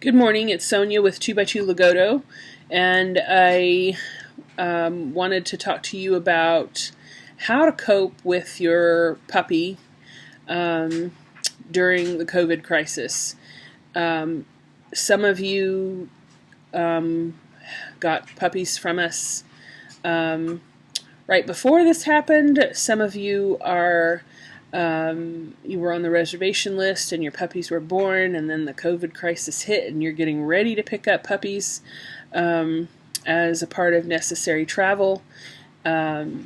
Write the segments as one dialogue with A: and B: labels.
A: Good morning, it's Sonia with 2x2 Lagodo, and I wanted to talk to you about how to cope with your puppy during the COVID crisis. Some of you got puppies from us right before this happened. Some of you are you were on the reservation list and your puppies were born, and then the COVID crisis hit and you're getting ready to pick up puppies as a part of necessary travel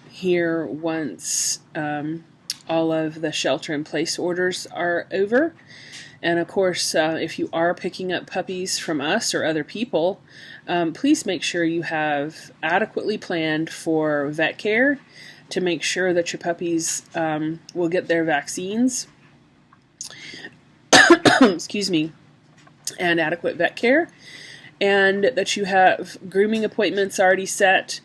A: here once all of the shelter-in-place orders are over. And of course, if you are picking up puppies from us or other people, please make sure you have adequately planned for vet care to make sure that your puppies will get their vaccines, excuse me, and adequate vet care, and that you have grooming appointments already set,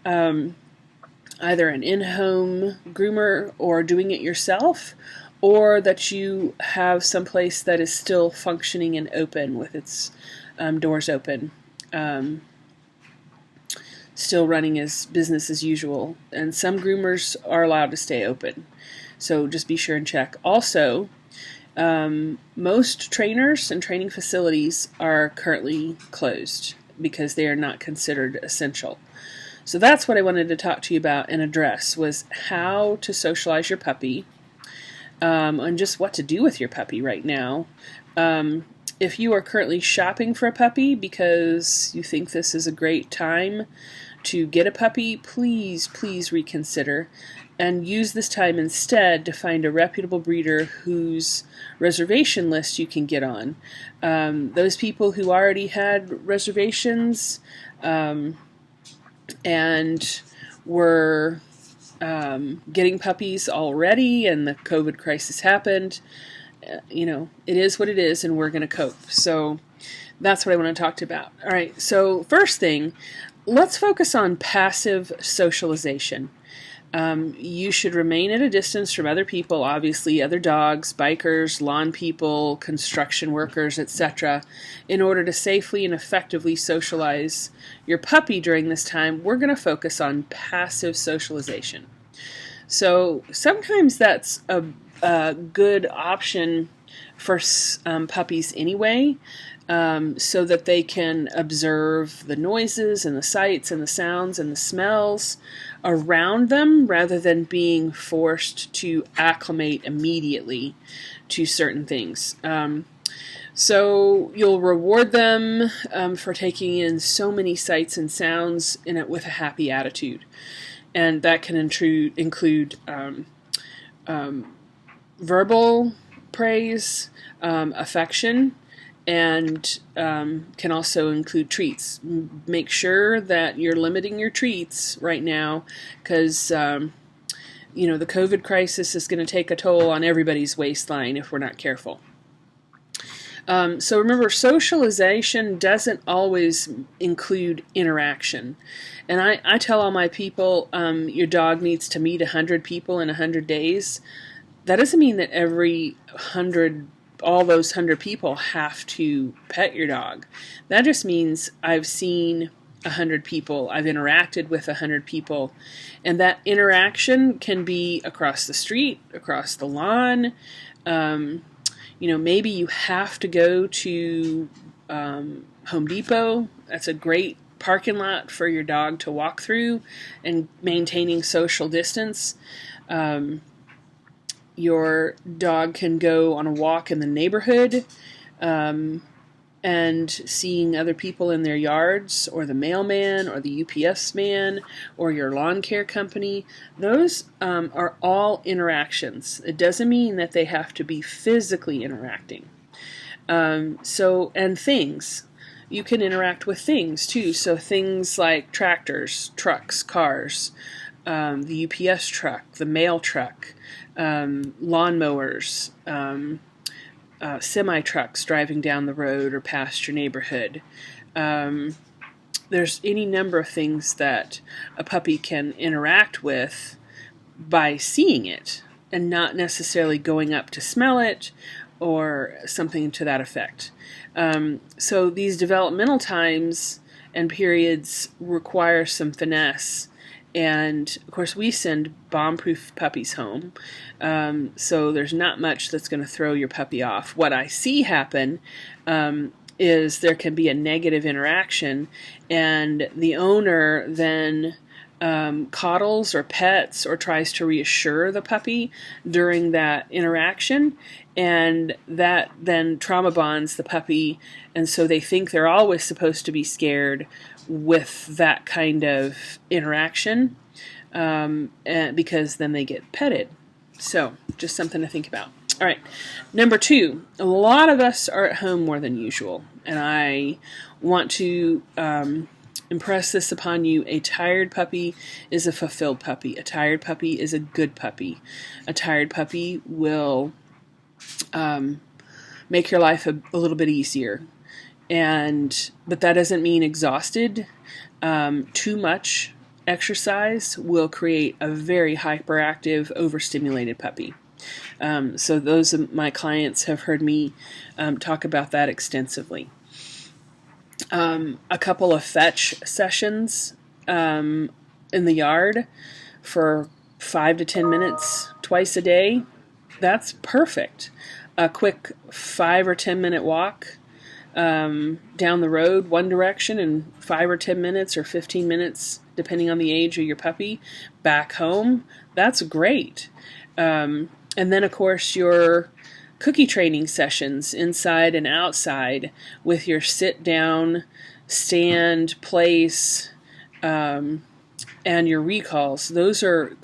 A: either an in-home groomer or doing it yourself, or that you have someplace that is still functioning and open with its doors open. Still running as business as usual, and some groomers are allowed to stay open, so just be sure and check. Also, most trainers and training facilities are currently closed because they are not considered essential. So that's what I wanted to talk to you about and address, was how to socialize your puppy, and just what to do with your puppy right now. If you are currently shopping for a puppy because you think this is a great time to get a puppy, please reconsider and use this time instead to find a reputable breeder whose reservation list you can get on. Those people who already had reservations and were getting puppies already, and the COVID crisis happened, it is what it is, and we're going to cope. So that's what I want to talk about. All right, so first thing, let's focus on passive socialization. You should remain at a distance from other people, obviously other dogs, bikers, lawn people, construction workers, etc., in order to safely and effectively socialize your puppy during this time. We're going to focus on passive socialization. So sometimes that's a good option for puppies anyway, so that they can observe the noises and the sights and the sounds and the smells around them rather than being forced to acclimate immediately to certain things. So you'll reward them for taking in so many sights and sounds with a happy attitude. And that can include verbal praise, affection, and can also include treats. Make sure that you're limiting your treats right now, because the COVID crisis is going to take a toll on everybody's waistline if we're not careful. So remember, socialization doesn't always include interaction. And I tell all my people, your dog needs to meet 100 people in 100 days. That doesn't mean that all those 100 people have to pet your dog. That just means I've seen 100 people, I've interacted with 100 people, and that interaction can be across the street, across the lawn. Maybe you have to go to Home Depot. That's a great parking lot for your dog to walk through and maintaining social distance. Your dog can go on a walk in the neighborhood and seeing other people in their yards, or the mailman or the UPS man or your lawn care company. Those are all interactions. It doesn't mean that they have to be physically interacting. And things. You can interact with things too. So things like tractors, trucks, cars, the UPS truck, the mail truck, lawnmowers, semi-trucks driving down the road or past your neighborhood. There's any number of things that a puppy can interact with by seeing it and not necessarily going up to smell it or something to that effect. So these developmental times and periods require some finesse. And of course, we send bomb-proof puppies home, so there's not much that's going to throw your puppy off. What I see happen is there can be a negative interaction, and the owner then coddles or pets or tries to reassure the puppy during that interaction, and that then trauma bonds the puppy, and so they think they're always supposed to be scared with that kind of interaction, and because then they get petted. So just something to think about. All right, number 2, a lot of us are at home more than usual, and I want to impress this upon you. A tired puppy is a fulfilled puppy. A tired puppy is a good puppy. A tired puppy will make your life a little bit easier. But that doesn't mean exhausted. Too much exercise will create a very hyperactive, overstimulated puppy. So those of my clients have heard me talk about that extensively. A couple of fetch sessions in the yard for 5 to 10 minutes twice a day, that's perfect. A quick 5 or 10 minute walk down the road one direction, and 5 or 10 minutes or 15 minutes, depending on the age of your puppy, back home, that's great. And then, of course, your cookie training sessions inside and outside with your sit down, stand, place, and your recalls. Those are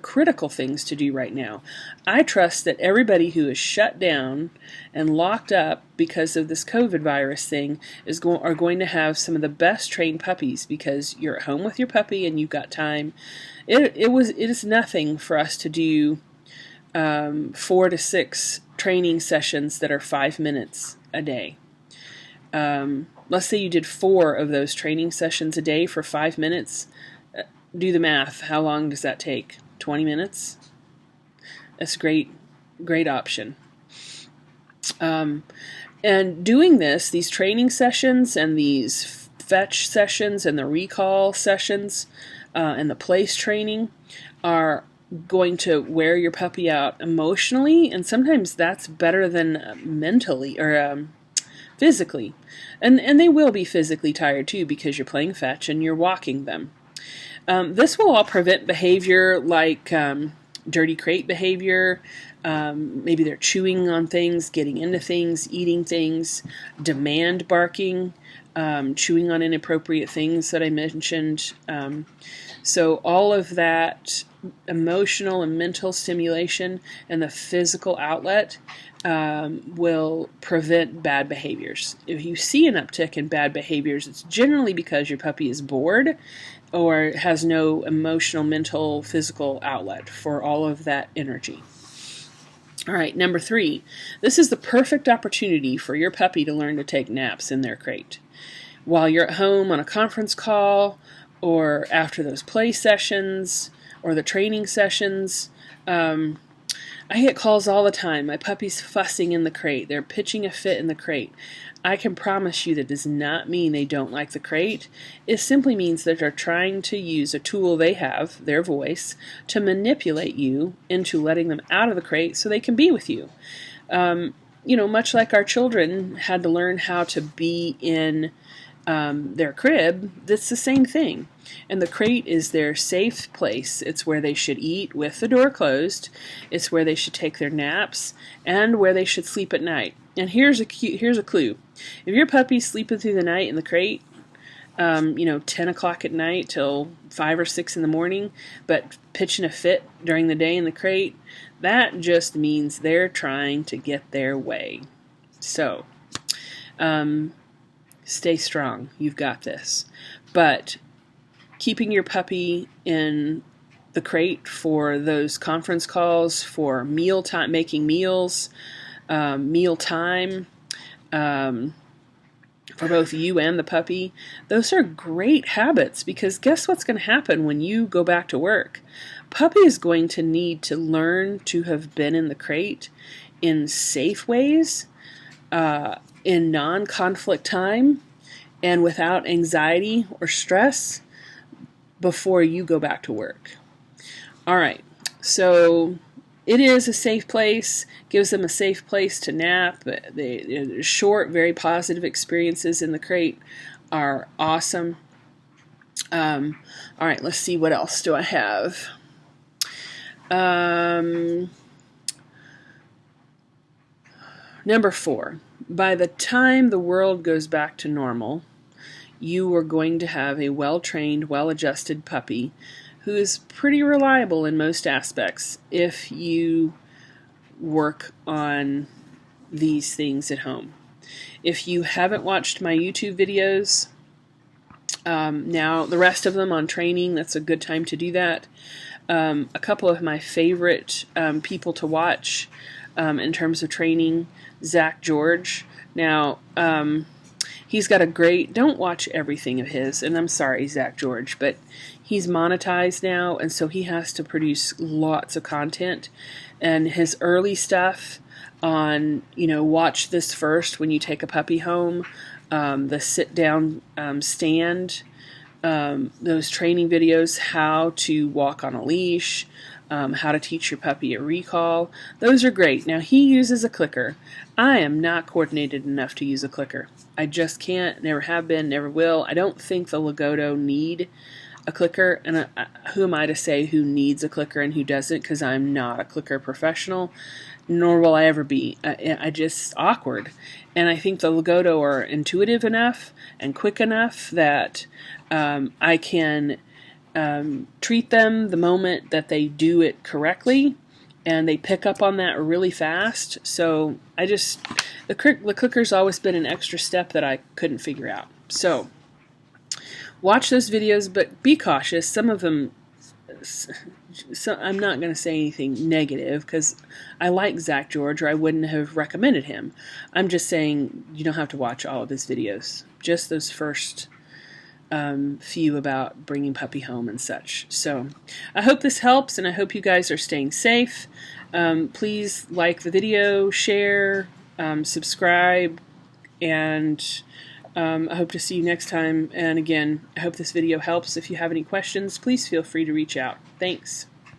A: critical things to do right now. I trust that everybody who is shut down and locked up because of this COVID virus thing are going to have some of the best trained puppies, because you're at home with your puppy and you've got time. It is nothing for us to do 4 to 6 training sessions that are 5 minutes a day. Let's say you did 4 of those training sessions a day for 5 minutes. Do the math. How long does that take? 20 minutes? That's a great option. And doing these training sessions and these fetch sessions and the recall sessions and the place training are going to wear your puppy out emotionally, and sometimes that's better than mentally or physically. And they will be physically tired too, because you're playing fetch and you're walking them. This will all prevent behavior like dirty crate behavior. Maybe they're chewing on things, getting into things, eating things, demand barking, chewing on inappropriate things that I mentioned. So all of that emotional and mental stimulation and the physical outlet will prevent bad behaviors. If you see an uptick in bad behaviors, it's generally because your puppy is bored or has no emotional, mental, physical outlet for all of that energy. All right, number 3. This is the perfect opportunity for your puppy to learn to take naps in their crate. While you're at home on a conference call, or after those play sessions, or the training sessions, I get calls all the time. My puppy's fussing in the crate. They're pitching a fit in the crate. I can promise you that does not mean they don't like the crate. It simply means that they're trying to use a tool they have, their voice, to manipulate you into letting them out of the crate so they can be with you. Much like our children had to learn how to be in their crib, that's the same thing. And the crate is their safe place. It's where they should eat with the door closed. It's where they should take their naps and where they should sleep at night. And here's a clue. If your puppy's sleeping through the night in the crate, 10 o'clock at night till 5 or 6 in the morning, but pitching a fit during the day in the crate, that just means they're trying to get their way. So, stay strong. You've got this. But keeping your puppy in the crate for those conference calls, for meal time, making meals, meal time, for both you and the puppy, those are great habits, because guess what's going to happen when you go back to work? Puppy is going to need to learn to have been in the crate in safe ways, in non-conflict time, and without anxiety or stress before you go back to work. All right, so it is a safe place, gives them a safe place to nap. The short, very positive experiences in the crate are awesome. All right, let's see, what else do I have? Number 4, by the time the world goes back to normal, you are going to have a well-trained, well-adjusted puppy who is pretty reliable in most aspects if you work on these things at home. If you haven't watched my YouTube videos, now the rest of them on training, that's a good time to do that. A couple of my favorite people to watch in terms of training, Zach George. Now, he's got a great, don't watch everything of his, and I'm sorry, Zach George, but he's monetized now, and so he has to produce lots of content. And his early stuff on, watch this first when you take a puppy home, the sit-down stand, those training videos, how to walk on a leash, how to teach your puppy a recall. Those are great. Now, he uses a clicker. I am not coordinated enough to use a clicker. I just can't, never have been, never will. I don't think the Legato need a clicker, and who am I to say who needs a clicker and who doesn't, because I'm not a clicker professional, nor will I ever be. I just awkward. And I think the Legato are intuitive enough and quick enough that I can treat them the moment that they do it correctly, and they pick up on that really fast. So the clicker's always been an extra step that I couldn't figure out. So watch those videos, but be cautious. Some of them, I'm not going to say anything negative because I like Zach George, or I wouldn't have recommended him. I'm just saying you don't have to watch all of his videos, just those first few about bringing puppy home and such. So I hope this helps, and I hope you guys are staying safe. Please like the video, share, subscribe, and I hope to see you next time. And again, I hope this video helps. If you have any questions, please feel free to reach out. Thanks.